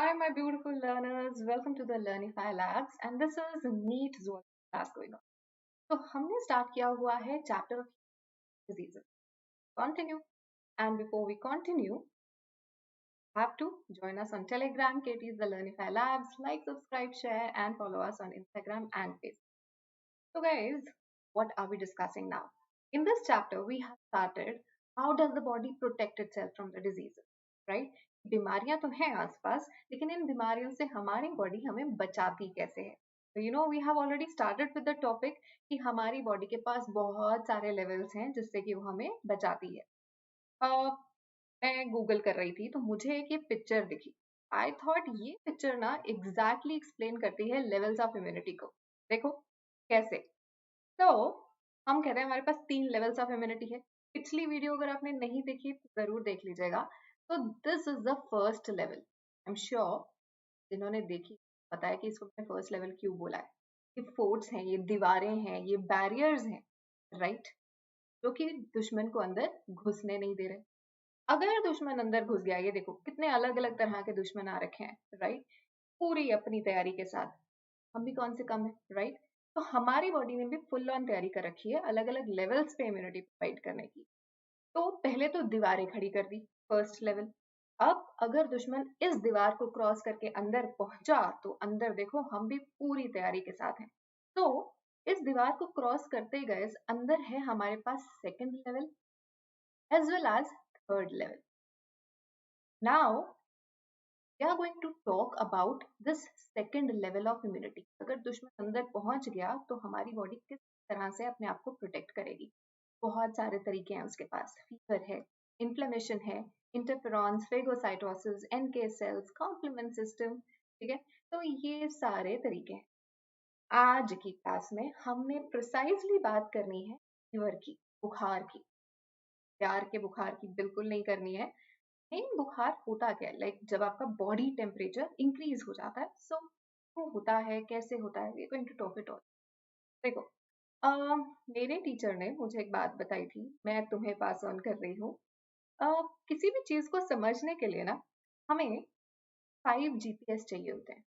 Hi, my beautiful learners. Welcome to the Learnify Labs, and this is a neat zoology class going on. तो हमने start किया हुआ है chapter of diseases. Continue. And before we continue, have to join us on Telegram, KT's The Learnify Labs. Like, subscribe, share, and follow us on Instagram and Facebook. So, guys, what are we discussing now? In this chapter, we have started how does the body protect itself from the diseases, right? बीमारियां तो हैं आसपास, लेकिन इन बीमारियों से हमारी body हमें बचाती कैसे है? तो we have already started with the topic कि हमारी बॉडी के पास बहुत सारे लेवल्स हैं जिससे कि वो हमें बचाती है. uh, मैं गूगल कर रही थी तो मुझे एक ये पिक्चर दिखी. आई थॉट ये पिक्चर ना एग्जैक्टली एक्सप्लेन करती है लेवल्स ऑफ इम्यूनिटी को. देखो कैसे. तो हम कहते हैं हमारे पास 3 लेवल्स ऑफ इम्यूनिटी है. पिछली वीडियो अगर आपने नहीं देखी तो जरूर देख लीजिएगा. तो this is the first level. I am sure जिन्होंने देखी पता है कि इसको मैंने फर्स्ट लेवल क्यों बोला है. ये फोर्ट्स हैं, ये दीवारें हैं, ये बैरियर्स हैं, राइट, जो कि दुश्मन को अंदर घुसने नहीं दे रहे. अगर दुश्मन अंदर घुस गया, ये देखो कितने अलग अलग तरह के दुश्मन आ रखे हैं, राइट, पूरी अपनी तैयारी के साथ. हम भी कौन से कम है, राइट. तो हमारी बॉडी ने भी फुल ऑन तैयारी कर रखी है अलग अलग लेवल्स पे इम्यूनिटी प्रोवाइड करने की. तो पहले तो दीवारें खड़ी कर दी, फर्स्ट लेवल. अब अगर दुश्मन इस दीवार को क्रॉस करके अंदर पहुंचा तो अंदर देखो हम भी पूरी तैयारी के साथ हैं. तो इस दीवार को क्रॉस करते गए अंदर है हमारे पास second level as well as third level. Now we are going to talk about this second level of immunity. अगर दुश्मन अंदर पहुंच गया तो हमारी बॉडी किस तरह से अपने आप को प्रोटेक्ट करेगी. बहुत सारे तरीके हैं उसके पास. फीवर है, इन्फ्लेमेशन है, interferons, phagocytosis, NK cells, complement system, ठीक है. तो ये सारे तरीके हैं. आज की क्लास में हमने प्रिसाइजली बात करनी है फीवर की, बुखार की. प्यार के बुखार की बिल्कुल नहीं करनी है. मेन बुखार होता क्या है, जब आपका बॉडी टेम्परेचर इंक्रीज हो जाता है. सो क्यों होता है, कैसे होता है, we are going to talk it all. देखो, मेरे टीचर ने मुझे एक बात बताई थी, मैं तुम्हें पास ऑन कर रही हूँ. किसी भी चीज को समझने के लिए ना हमें 5 GPS चाहिए होते हैं.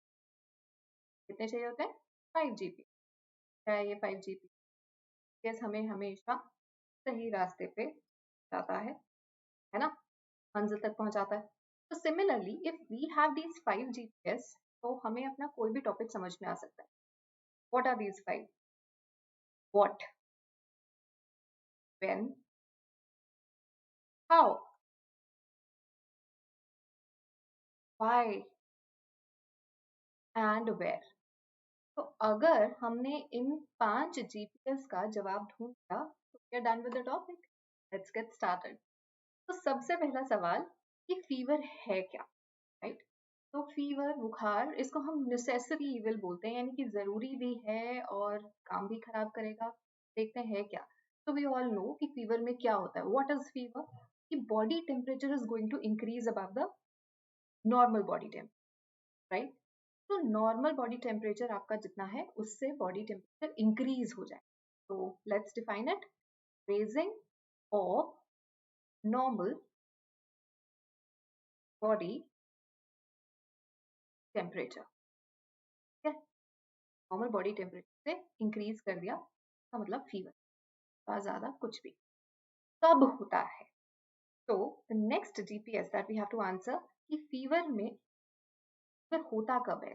कितने चाहिए होते हैं? 5 GPS. क्या है ये 5 GPS? हमें हमेशा सही रास्ते पे जाता है ना, मंजिल तक पहुंचाता है. तो similarly if we have these 5 GPS तो हमें अपना कोई भी टॉपिक समझ में आ सकता है. What are these 5? What, when, how, why and where. तो अगर हमने इन 5 GPS का जवाब ढूंढ लिया तो we are done with the topic. Let's get started. तो सबसे पहला सवाल कि फीवर है क्या, राइट. तो फीवर, बुखार, इसको हम नेसेसरी इविल बोलते हैं, यानी कि जरूरी भी है और काम भी खराब करेगा. देखते हैं क्या. तो वी ऑल नो कि फीवर में क्या होता है. What is fever? कि body temperature is going to increase above the normal body temperature, right. तो नॉर्मल बॉडी टेम्परेचर आपका जितना है उससे बॉडी टेम्परेचर इंक्रीज हो जाए. तो let's define it. Raising of normal body temperature, ठीक है. नॉर्मल बॉडी टेम्परेचर से इंक्रीज कर दिया का मतलब फीवर. ज्यादा कुछ भी. कब होता है? तो the next GPS that we have to answer कि फीवर में फीवर होता कब है.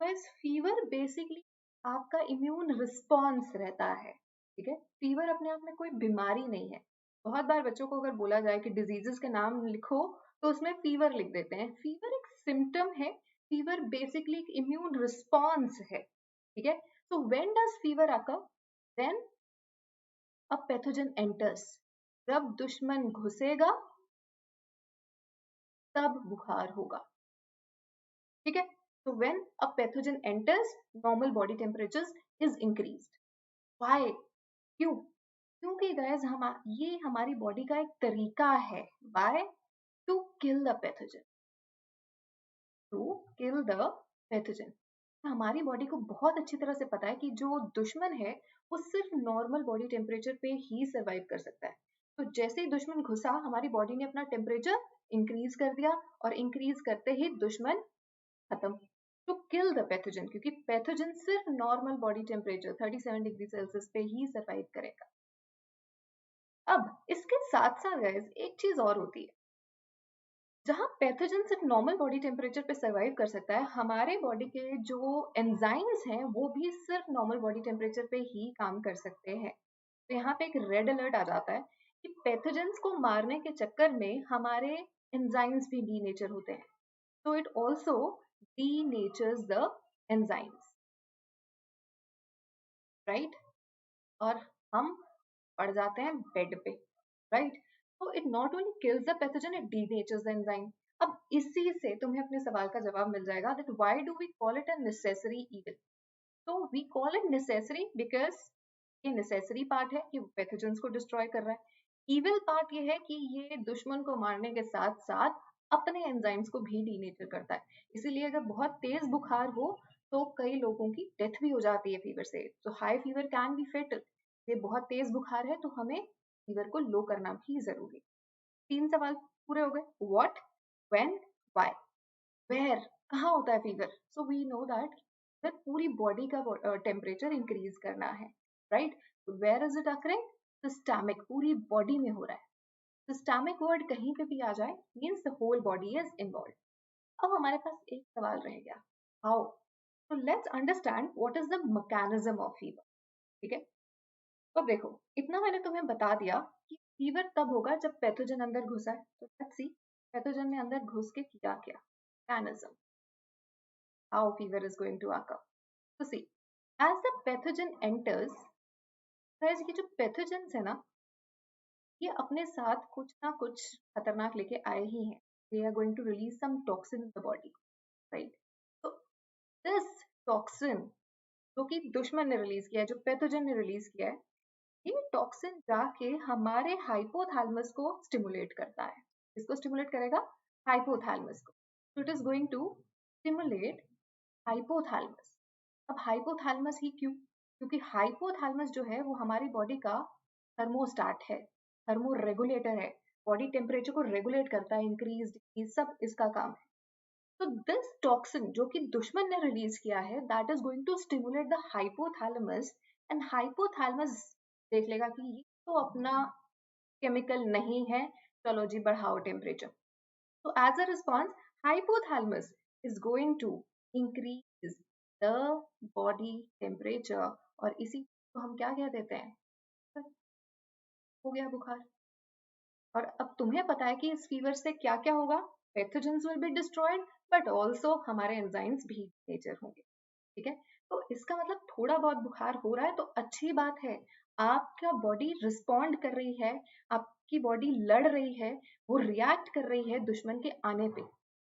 तो इस फीवर बेसिकली आपका इम्यून रिस्पॉन्स रहता है, ठीक है. फीवर अपने आप में कोई बीमारी नहीं है. बहुत बार बच्चों को अगर बोला जाए कि डिजीजेस के नाम लिखो तो उसमें फीवर लिख देते हैं. फीवर एक सिम्टम है. फीवर बेसिकली एक इम्यून रिस्पॉन्स है, ठीक है. So when does fever occur? When a pathogen enters. जब दुश्मन घुसेगा तब बुखार होगा, ठीक है. So when a pathogen enters, normal body temperature is increased. Why? क्यों? क्योंकि guys ये हमारी बॉडी का एक तरीका है. Why? To kill the pathogen. To kill the pathogen. हमारी बॉडी को बहुत अच्छी तरह से पता है कि जो दुश्मन है वो सिर्फ नॉर्मल बॉडी टेम्परेचर पे ही सरवाइव कर सकता है. तो जैसे ही दुश्मन घुसा हमारी बॉडी ने अपना टेम्परेचर इंक्रीज कर दिया और इंक्रीज करते ही दुश्मन खत्म। टू किल द पैथोजन, क्योंकि पैथोजन सिर्फ normal body temperature 37 degree Celsius पे ही सर्वाइव करेगा। अब इसके साथ साथ गाइस एक चीज और होती है, जहां पैथोजन सिर्फ नॉर्मल बॉडी टेम्परेचर पे सर्वाइव कर सकता है, हमारे बॉडी के जो एंजाइम्स हैं वो भी सिर्फ नॉर्मल बॉडी टेम्परेचर पे ही काम कर सकते हैं। तो यहाँ पे एक रेड अलर्ट आ जाता है कि पैथोजेंस को मारने के चक्कर में हमारे एंजाइम्स भी डीनेचर होते हैं। So it also denatures the enzymes, right? और हम पड़ जाते हैं बेड पे, right? So it not only kills the pathogen, it denatures the enzyme. अब इसी से तुम्हें अपने सवाल का जवाब मिल जाएगा that why do we call it a necessary evil? So we call it necessary because ये necessary part है कि pathogens को destroy कर रहा है। evil part ये है कि ये दुश्मन को मारने के साथ साथ अपने एंजाइम्स को भी डीनेचर करता है। इसीलिए अगर बहुत तेज बुखार हो तो कई लोगों की डेथ भी हो जाती है फीवर से। तो high fever can be fatal. ये बहुत तेज बुखार है तो हमें फीवर को लो करना भी जरूरी। 3 सवाल पूरे हो गए। व्हाट, व्हेन, व्हाई, वेयर, कहाँ होता है fever? So we know that पूरी बॉडी का टेम्परेचर इंक्रीज करना है, right? Where is it occurring? Systemic, पूरी बॉडी में हो रहा है। सिस्टमिक वर्ड कहीं पे भी आ जाए means the whole body is involve. अब हमारे पास एक सवाल रह गया, हाउ? तो let's understand what is the mechanism of fever. ठीक है, तो देखो इतना मैंने तुम्हें बता दिया कि फीवर तब होगा जब पैथोजन अंदर घुसा है। तो लेट्स सी पैथोजन ने अंदर घुस के किया क्या, mechanism, how fever is going to occur. तो see, as the pathogen enters, guys ये जो पैथोजेंस है ना, ये अपने साथ कुछ ना कुछ खतरनाक लेके आए ही हैं। They are going to release some toxin in the body, right? तो दिस टॉक्सिन जो कि दुश्मन ने रिलीज किया है, जो पैथोजन ने रिलीज किया है, ये टॉक्सिन जाके हमारे हाइपोथैलेमस को स्टिमुलेट करता है। इसको स्टिमुलेट करेगा हाइपोथैलेमस को। तो it is going to stimulate hypothalamus. अब हाइपोथैलेमस ही क्यों? क्योंकि हाइपोथैलेमस जो है वो हमारी बॉडी का थर्मोस्टाट है, थर्मो रेगुलेटर है, बॉडी टेम्परेचर को रेगुलेट करता है, इंक्रीज डिक्रीज सब इसका काम है। तो दिस टॉक्सिन जो कि दुश्मन ने रिलीज किया है, that is going to stimulate the hypothalamus, and hypothalamus देख लेगा कि ये तो अपना केमिकल नहीं है, चलो जी बढ़ाओ टेम्परेचर। तो as a response hypothalamus is going to increase the body temperature, और इसी को हम क्या कह देते हैं, हो गया बुखार। और अब तुम्हें पता है कि इस फीवर से क्या क्या होगा, pathogens will be destroyed but also हमारे एंजाइम्स भी नेचर होंगे। ठीक है, तो इसका मतलब थोड़ा बहुत बुखार हो रहा है तो अच्छी बात है, आपका बॉडी रिस्पॉन्ड कर रही है, आपकी बॉडी लड़ रही है, वो रिएक्ट कर रही है दुश्मन के आने पे।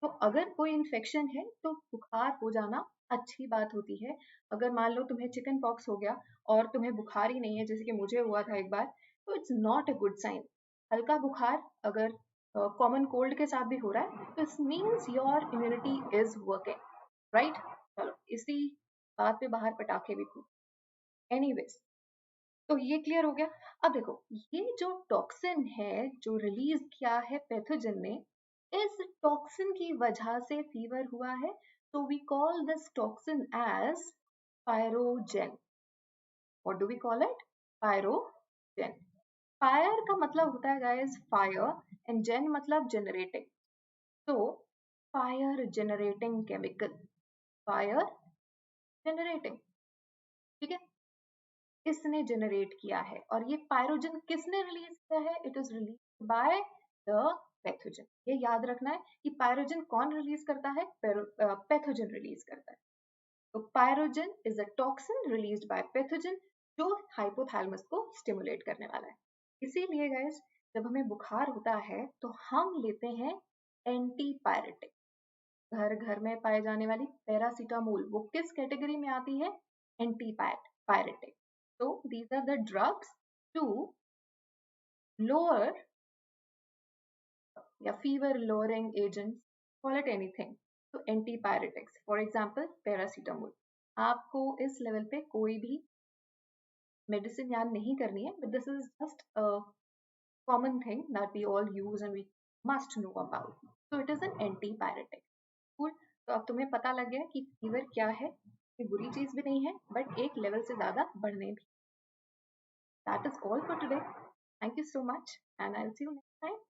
तो अगर कोई इन्फेक्शन है तो बुखार हो जाना अच्छी बात होती है। अगर मान लो तुम्हें चिकन पॉक्स हो गया और तुम्हें बुखार ही नहीं है, जैसे कि मुझे हुआ था एक बार, तो it's not a good sign. हल्का बुखार अगर कॉमन कोल्ड के साथ भी हो रहा है तो it means your immunity is working, right? चलो इसी बात पे बाहर पटाखे भी फूट। एनीवेज, तो ये क्लियर हो गया। अब देखो ये जो टॉक्सिन है जो रिलीज किया है पैथोजन ने, इस टॉक्सिन की वजह से फीवर हुआ है। तो we call this toxin as pyrogen. What do we call it? Pyrogen. Fire का मतलब होता है गाइस फायर, एंड जेन मतलब जनरेटिंग। तो fire generating chemical, fire generating, ठीक है, इसने जनरेट किया है। और ये पायरोजन किसने रिलीज किया है? It is release by the pathogen. ये याद रखना है कि पायरोजन कौन रिलीज करता है? पैथोजन रिलीज करता है। तो pyrogen is a toxin released by pathogen जो हाइपोथैलेमस को स्टिमुलेट करने वाला है। इसीलिए गाइस जब हमें बुखार होता है तो हम लेते हैं एंटीपायरेटिक। घर घर में पाए जाने वाली पैरासीटामोल वो किस कैटेगरी में आती है? Antipyretic. So these are the drugs to lower या fever lowering agents, call it anything. तो antipyretics, for example paracetamol। आपको इस लेवल पे कोई भी मेडिसिन याद नहीं करनी है, but this is just a common thing that we all use and we must know about. So it is an antipyretic. Cool. तो अब तुम्हें पता लग गया कि फीवर क्या है, ये बुरी चीज भी नहीं है बट एक लेवल से ज्यादा बढ़ने भी. That is all for today. Thank you so much and I'll see you next time.